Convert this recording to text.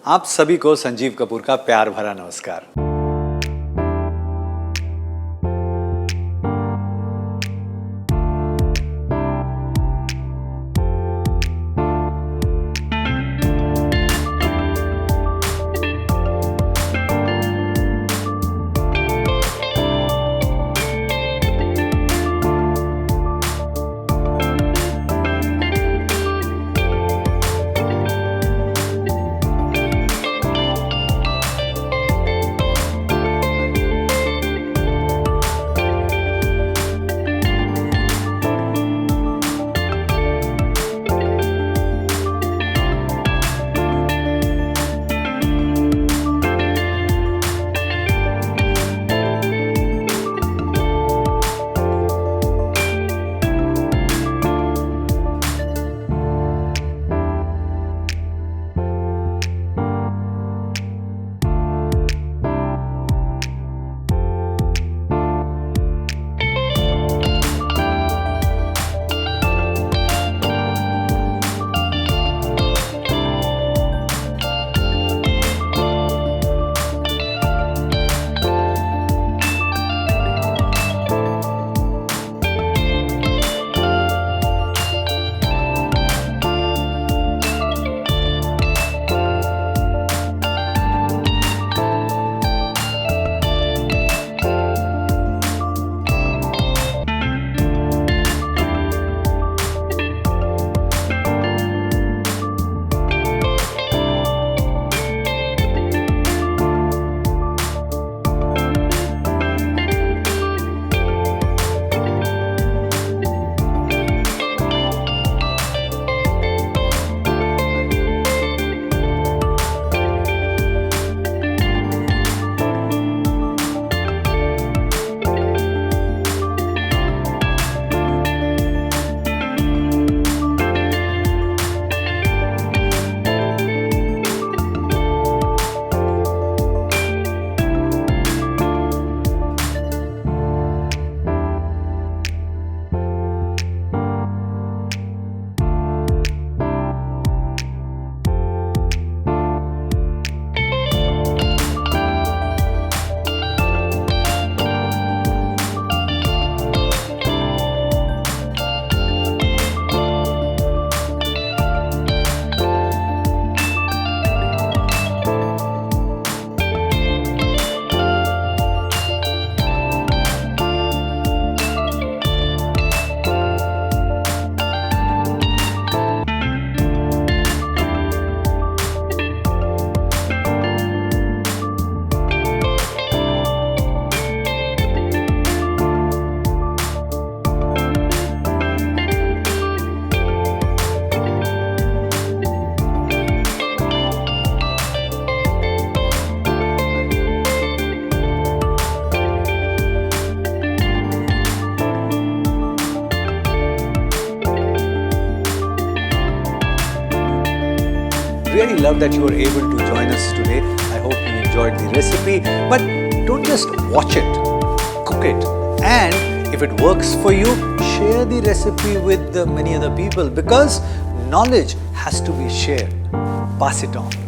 आप सभी को संजीव कपूर का प्यार भरा नमस्कार। Really love that you were able to join us today. I hope you enjoyed the recipe. But don't just watch it, cook it. And if it works for you, share the recipe with many other people, because knowledge has to be shared. Pass it on.